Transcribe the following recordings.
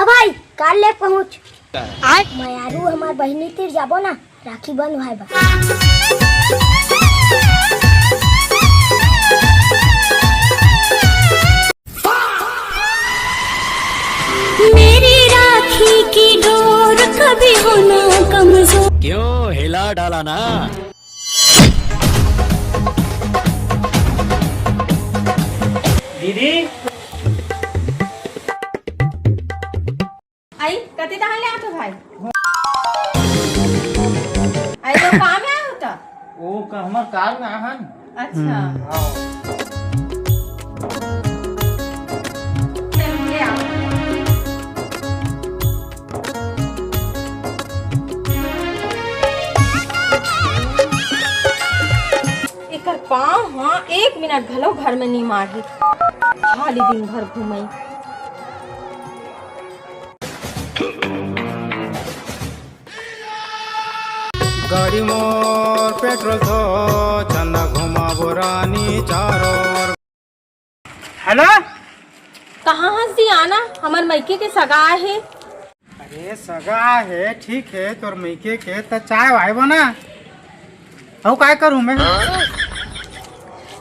हाँ भाई काल ले पहुँच मैं आरू हमार बहिनी तीर जाबो ना राखी बंद भाई बा मेरी राखी की डोर कभी होना कमजोर क्यों हिला डाला ना। दीदी आई कते तहां ले आतो भाई आई तो काम में आया होता वो का हमार कार में आहन। अच्छा चल ले आओ एकर पाँव हाँ 1 मिनट घलो घर में नहीं मारी खाली दिन भर घूमई गाड़ी मोर पेट्रोल थो चंदा घुमा बोरानी चारों। हेलो कहाँ हंस दी आना हमार मैके के सगा है। अरे सगा है ठीक है तोर मैके के त चाय वाय बना अब काय करूं मैं।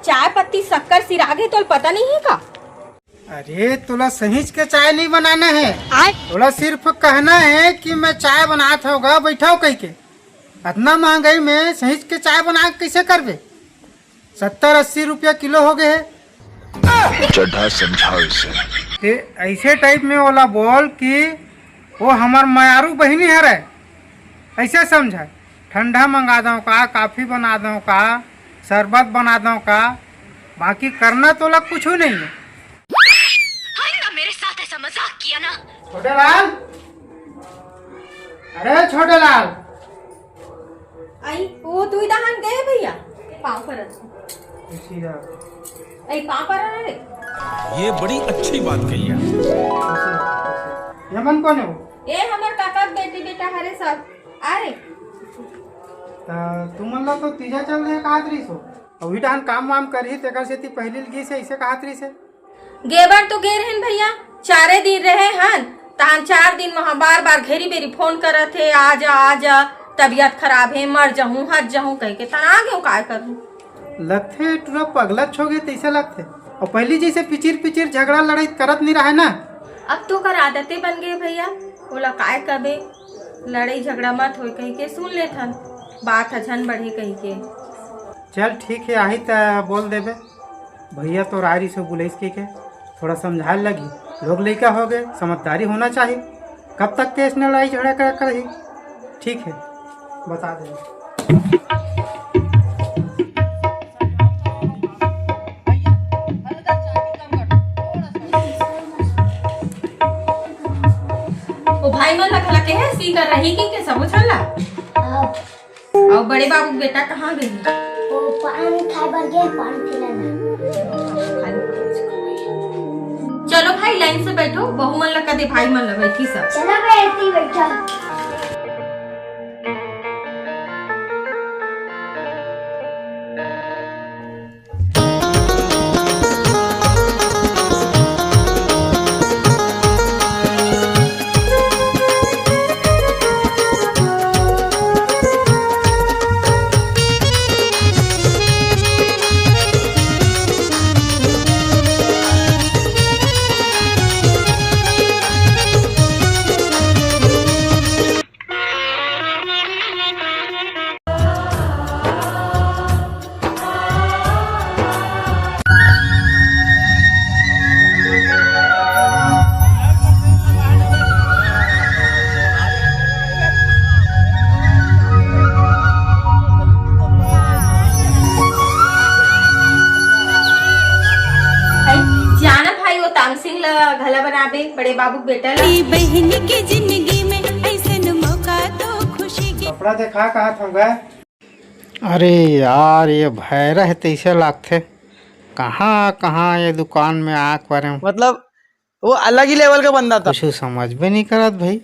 चाय पत्ती शक्कर सिरागे तो पता नहीं है का। अरे तुला सहीज के चाय नहीं बनाना है तुला सिर्फ कहना है कि मैं चाय बनाता होगा बैठाओ कह के इतना महंगाई में सहीज के चाय बना कैसे करबे 70-80 रुपया किलो हो गए है। चढ़ा समझाओ इसे। ऐसे टाइप में वाला बोल कि वो हमार मयारू बहिनी है रे ऐसे समझा ठंडा मंगा दो का काफी बना दो का शरबत बना दो का बाकी करना तो लग कुछ नहीं है। मेरे साथ ऐसा मजाक किया ना। छोटे लाल अरे छोटे लाल आई वो तू ही दहन गए भैया पाँव पर आई पाँव पर रे ये बड़ी अच्छी बात कही है। यमन कौन है वो ये हमार काका बेटी बेटा हरे सब अरे तुम मतलब तो तीजा चल रहे कहा तरी सो अभी डान काम वाम करी तेकर से ती पहली लगी से ऐसे कहा तरी से गेबर तो गे रहन भैया 4 दिन रहे हन तान 4 दिन वहाँ बार बार घेरी बेरी फोन करत थे आ जा तबीयत खराब है मर जाऊं हट जाऊं कह के तना गयो काय करूं लगते तुरा पगलत छोगे तैसे लगते और पहली जैसे पिचिर झगड़ा लड़ाई करत नहीं रहा है ना। अब तो कर आदतें बन गए भैया बोला काय कबे लड़ाई झगड़ा मत हो कह के सुन ले थन बात हजन बढ़े कह के चल ठीक है आई तो बोल देबे भैया तो रारी से बुलाइस के थोड़ा समझाए लगी लोग लड़का हो गए समझदारी होना चाहिए कब तक के इसने लड़ाई झगड़ा कर ही ठीक है बता दे। ओ भाई मन लखला के है सी कर रही की के सब उछला और बड़े बाबू बेटा कहाँ गई वो पान खाए बर गए पान खिलाना चलो भाई लाइन से बैठो बहु मन लगा दे भाई मन लगा बैठी सब चला बैठती बैठा घला बनाबे बड़े बाबू बेटा बहन की जिंदगी में ऐसे मौका तो खुशी की कपड़ा देखा कहा था। अरे यार ये भैरा है तैसे लगते कहाँ ये दुकान में आँख पर मतलब वो अलग ही लेवल का बंदा था। कुछ समझ में नहीं करत भाई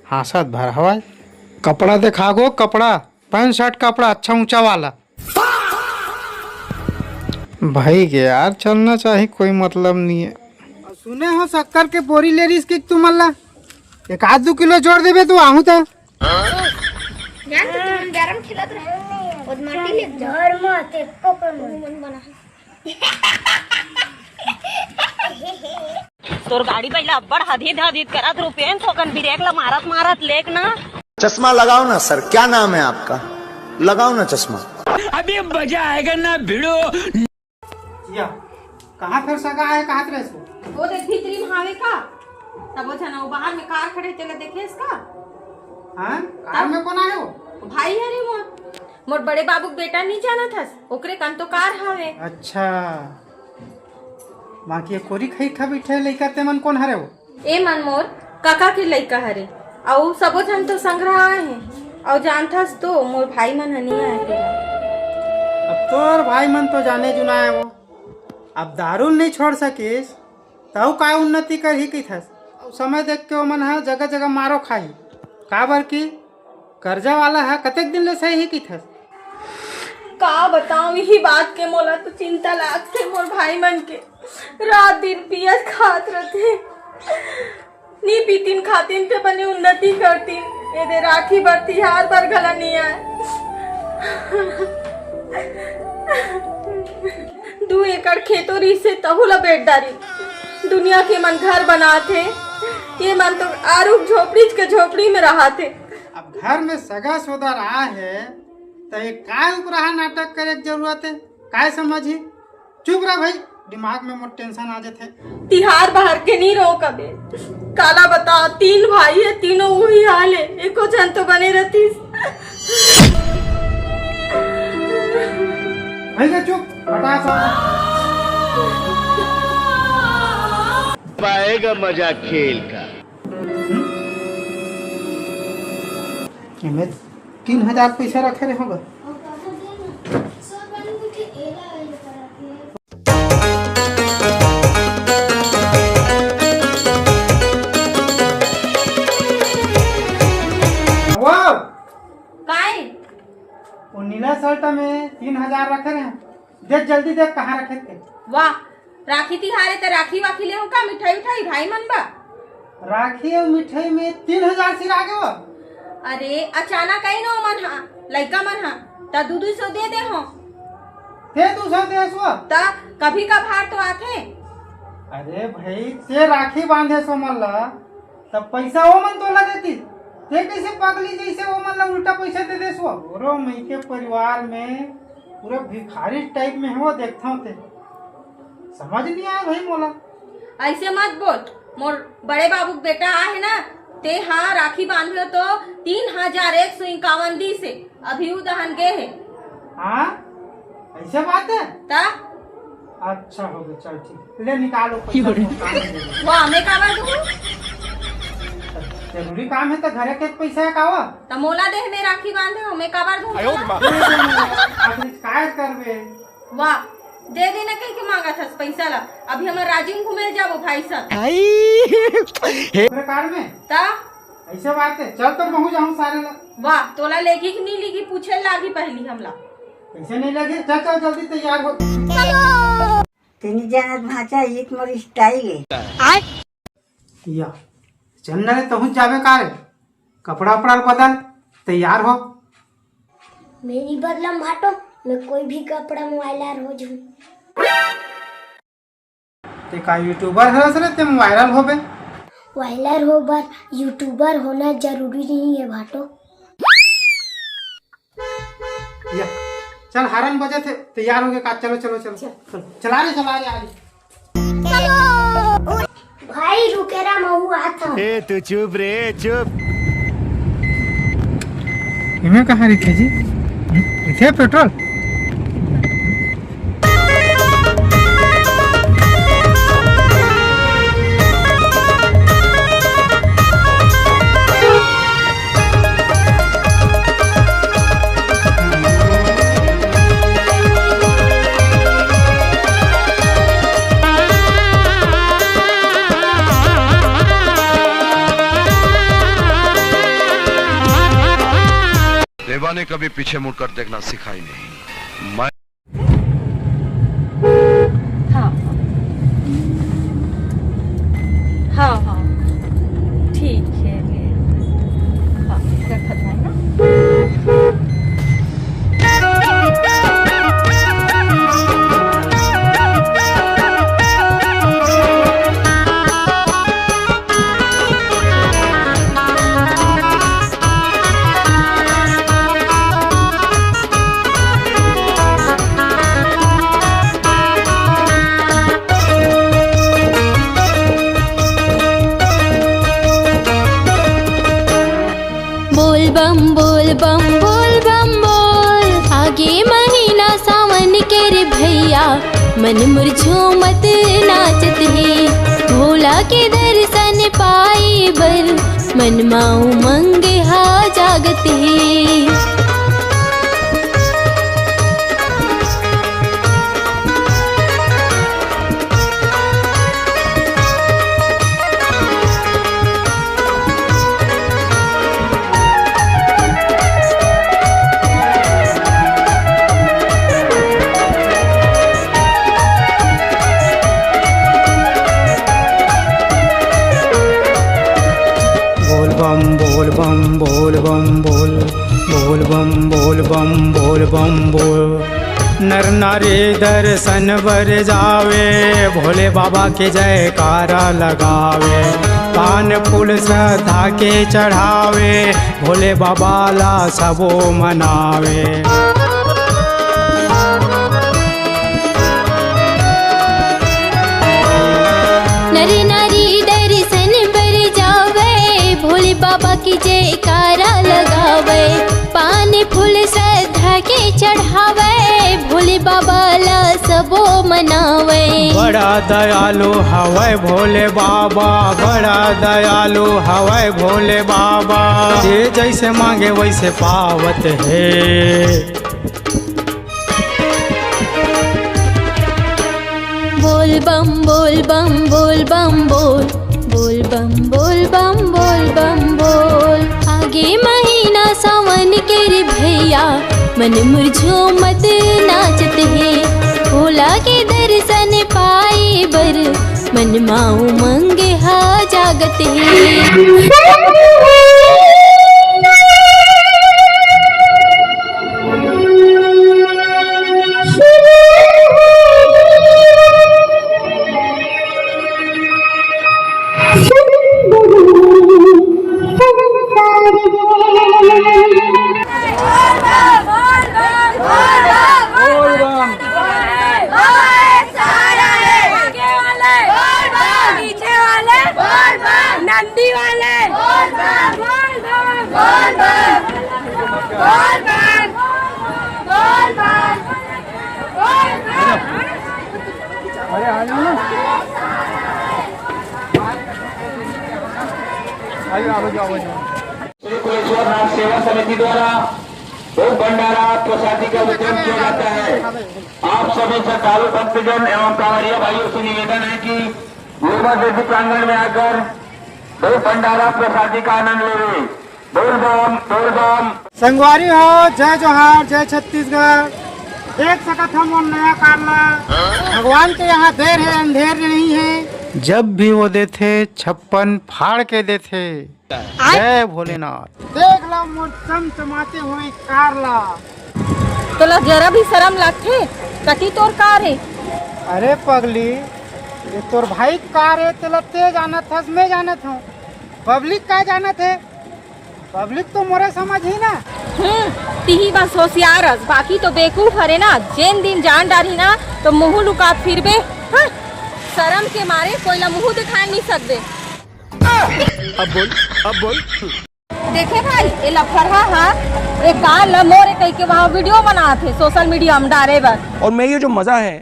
हासत भर हवा कपड़ा देखा गो कपड़ा पैंट शर्ट कपड़ा अच्छा ऊंचा वाला भाई के यार चलना चाहिए कोई मतलब नहीं है। सुने हो शक्कर के बोरी ले रही इसकी तुम अल्लाह एक आध 2 किलो जोड़ देबे तो आहू तो जान तो तुम गरम खिलत रहे और माटी ले घर मत एको पर मन बना तोर गाड़ी पहिला अब्बड़ हदीद हदीद करत रुपयन थोकन ब्रेक ला मारत मारत लेक ना चश्मा लगाओ ना सर, क्या नाम है आपका? लगाओ ना चश्मा। अभी मजा आएगा ना भिड़ो। या कहाँ फिर सगा है कहाँ तरह से वो देख भीतरी भावे का तब वो जना वो बाहर में कार खड़े चले देखे इसका हाँ कार में कौन आयो? भाई है रे मोर बड़े बाबू के बेटा नहीं जाना था ओकरे कन तो कार हावे। अच्छा बाकी कोरी खई खा बैठे लइका ते मन कौन हरे वो? ए मन मोर काका के लइका हरे और सबो जन तो संग्रह आए हैं और जानथस तो मोर भाई मन हनिया है। अब तोर भाई मन तो जाने जुना है वो, अब दारू नहीं छोड़ सकीस तो का उन्नति कर ही की थस। समय देख के वो मन है जगह जगह मारो खाई काबर की कर्जा वाला है कतेक दिन ले सही ही की थस। का बताऊं यही बात के मोला तो चिंता लागथे मोर भाई मन के रात दिन पियत खात रहते नी पीतीन खातीन ते बने उन्नति करतीन ये दे राखी बर तिहार बर गला नहीं आए 2 एकड़ खेतोरी से तहु ला बेट डारी दुनिया के मन घर बनाते ये मन तो आरुक झोपड़ी में रहा थे। अब घर में सगा सौदा रहा है तो ये काय उपरा नाटक करे की जरूरत है? काय समझी चुप रहा भाई, दिमाग में मोट टेंशन आ जाते। तिहार बाहर के नहीं रो कबे काला बता 3 भाई है तीनों वही हाल है एको जन तो बने रहती भाई का चुप हटा सा पाएगा मजा खेल का। इनमें 3000 पैसा रखे रहे होगा। वो नीला शर्ट में 3000 रखे रहे देख जल्दी देख कहाँ रखे थे। वाह राखी तिहारे तो राखी वाखी ले हो का मिठाई उठाई भाई मन बा राखी और मिठाई में 3000 सिर आगे वो। अरे अचानक आई नो मन हा लइका मन हा ता 200 दे हो ते 200 दे सो ता कभी का भार तो आथे। अरे भाई ते राखी बांधे सो मन ला तब पैसा वो मन तोला देती ते कैसे पगली जैसे वो मन ला उल्टा पैसा दे सो। और मई के परिवार में पूरा भिखारी टाइप में है वो देखता हूँ ते समझ नहीं आया भाई मोला। ऐसे मत बोल मोर बड़े बाबू के बेटा है ना ते हाँ राखी बांधे तो 3151 दी से अभी उदहन गए है। हाँ ऐसे बात है ता अच्छा हो गया चल ठीक ले निकालो पैसा। वो हमें काबर दूँ जरूरी काम है तो घरे के पैसा कावा ता मोला देह में राखी बांधे हमें काबर दूँ आखिर काय करबे। वाह दे देना कहीं के मांगा था पैसा ला अभी हमारे राजिम घूमे जाबो भाई साहब प्रकार में ता ऐसे बात है चल तो महू जाऊं सारे ला। वाह तोला लेगी कि नहीं लेगी पूछे लागी पहली हमला ऐसे नहीं लगे चल चल जल्दी तैयार हो। तिनी जन भाषा एक मोर स्टाइल है या चल रे तो जावे कार कपड़ा उपड़ा बदल तैयार हो। मेरी बदलम भाटो मैं कोई भी कपड़ा मोबाइल हो जाऊं। ते का यूट्यूबर है सर ते वायरल होबे। वायरल हो बार यूट्यूबर होना जरूरी नहीं है भाटो। या चल हारन बजे थे तैयार हो गए का चलो चलो चलो चला रहे आगे भाई रुकेरा महू आता ए तू चुप रे चुप। इन्हें कहाँ रखे जी इथे पेट्रोल देवा ने कभी पीछे मुड़कर देखना सिखाई नहीं। मैं हाँ हाँ ठीक है बम बोल बम बोल बम बोल। आगे महीना सावन के रे भैया मन मुरझो मत नाचत है। भोला के दर्शन पाई बर मन माऊ मंगे हा जागत है। बोल बम बोल बम बोल बोल बम बोल बम बोल बम बोल। नर नारी दर्शन बर जावे भोले बाबा के जयकारा लगावे। पान फूल श्रद्धा के चढ़ावे भोले बाबा ला सबो मनावे। नर नारी दर्शन बर जावे भोले बाबा की जयकारा लगावे। पान फूल श्रद्धा के चढ़ावे भोले बाबा ला सबो मनावे। बड़ा दयालु हवै भोले बाबा, बड़ा दयालु हवै भोले बाबा। जे जैसे मांगे वैसे पावत है। बोल बम बोल बम बोल बम बोल बोल बम बोल बम बोल बम बोल। आगे महीना सावन के रे भैया मन मुरझो मत नाचत है। भोला के दर्शन पाई बर मन माऊ मंगे हा जागत है। कुलेश्वर नाथ सेवा समिति द्वारा भोग भंडारा प्रसादी का वितरण किया जाता है। आप सभी श्रद्धालु भक्तजन एवं कांवरिया भाइयों से निवेदन है कि निर्मल देवी प्रांगण में आकर भोग भंडारा प्रसादी का आनंद ले। बोल बम बोल बम। संगवारी हो, जय जोहार, जय छत्तीसगढ़। देख सकत हम और नया कारला भगवान के यहाँ देर है अंधेर नहीं है। जब भी वो देते 56 फाड़ के देते। जय भोलेनाथ। देख लो मोर चमचमाते हुए कारला। तोला जरा भी शर्म लगथे कति तोर कार है। अरे पगली ये तोर भाई कार है तेला ते जानत हस मैं जानत हूँ। पब्लिक का जानत है। पब्लिक तो मोरे समझ ही ना। तिही बस होशियार हस, बाकी तो बेवकूफ हरे ना। जेन दिन जान डारी ना तो मुँह लुकात फिरबे। हाँ? शर्म के मारे कोई ला मुँह दिखा नहीं सकते। अब बोल। देखे भाई ये लफड़ा हा एक गाँव ला मोरे कहीं के वहाँ वीडियो बना थे सोशल मीडिया में डारे बर। और मैं ये जो मजा है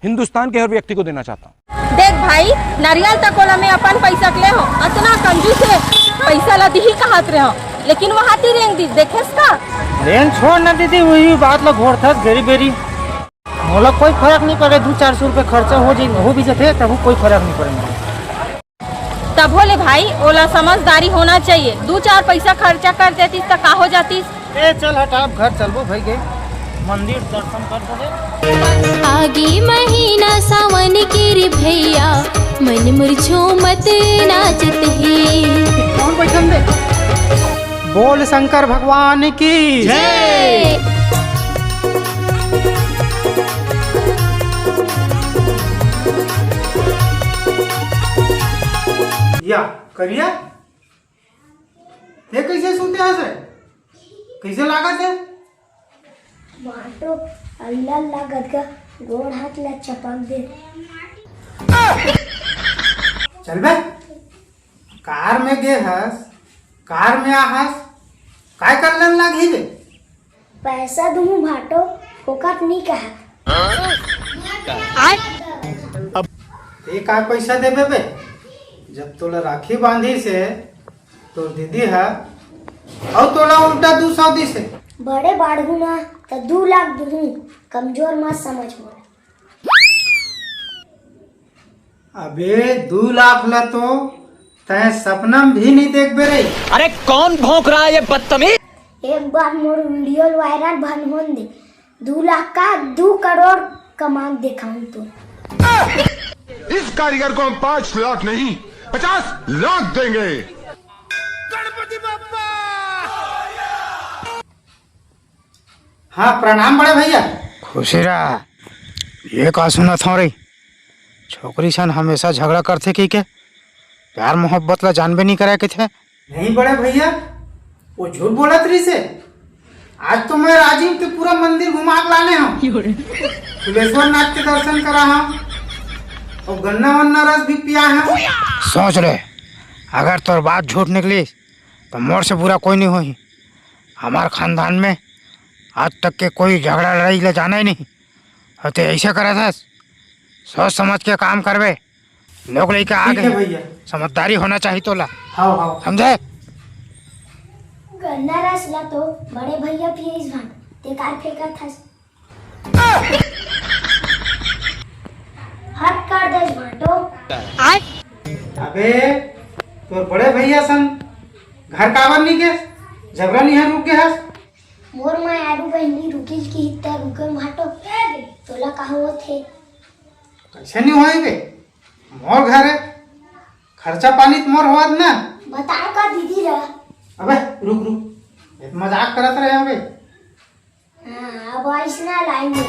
हिंदुस्तान के हर व्यक्ति को देना चाहता हूँ। देख भाई नारियल तक कोला में अपन पैसा ले हो इतना कंजूस है। पैसा ला दी कहत रहे हो लेकिन वहाँ ती रेंग दी देखेस का। रेंग छोड़ ना दीदी वही बात ला घोर था बेरी बेरी। मोला कोई फर्क नहीं पड़े 200-400 रुपए खर्चा हो भी जाते तब कोई फर्क नहीं पड़ेगा। तब बोले भाई ओला समझदारी होना चाहिए। 2-4 पैसा खर्चा कर देती तो का हो जाती। चल हटा घर चलबो भाई गए मंदिर दर्शन कर दे। आगे महीना सावन के रे भैया मन मुरझो मत नाचत है। कौन बैठन दे। बोल शंकर भगवान की जय। या करिया ये कैसे सुनते हैं से कैसे लागत है। माटो अल्लाह लागत का गोड़ हाथ ला चपक दे। चल बे कार में गे हस कार में आहस काय करने लगी बे? पैसा दूँ भाटो फोकट नहीं कहा ये काय पैसा देबे बे? जब तोला राखी बांधी से तो दीदी है और तोला उल्टा 200 दी से बड़े बाढ़ू ना तो 2 लाख दूँ कमजोर मत समझ मोर। अबे 2 लाख ला तो तय सपना में भी नहीं देख बे रही। अरे कौन भौंक रहा है ये बदतमीज? एक बार मोर वीडियो वायरल बन होन दे 2 लाख का 2 करोड़ कमा दिखाऊं तो। इस कारीगर को हम 5 लाख नहीं 50 लाख देंगे। हाँ प्रणाम बड़े भैया। खुशी रहा। ये का सुना था रे छोकरी सन हमेशा झगड़ा करते की के प्यार मोहब्बत ला जानबे नहीं करे के थे। नहीं बड़े भैया वो झूठ बोला तरी से। आज तो मैं राजीव के पूरा मंदिर घुमा के लाने हूँ, कुलेश्वर नाथ के दर्शन करा हूँ और गन्ना वन्ना रस भी पिया है। सोच ले अगर तोर बात झूठ निकली तो मोर से बुरा कोई नहीं होई। हमार खानदान में आज तक के कोई झगड़ा लड़ाई ले जाना ही नहीं। तो ऐसे करे था सोच समझ के काम करवे। लोग लेके आ गए समझदारी होना चाहिए तोला। हाँ हाँ समझे? गन्ना रस ला तो बड़े भैया पिए इस भान ते कार फेंका था हट कर दे इस भाटो। अबे तो बड़े भैया सन घर कावन नहीं के झगड़ा नहीं है रुक गए है। मोर माँ आरू बहनी रुकी की हित्ता रुके भाटो तोला कहा वो थे कैसे नहीं होए बे? मोर घर है खर्चा पानी तो मोर होत ना। बताओ का दीदी रहा। अबे रुक रुक मजाक करत रहे अबे। हाँ अब ऐसा लाइन में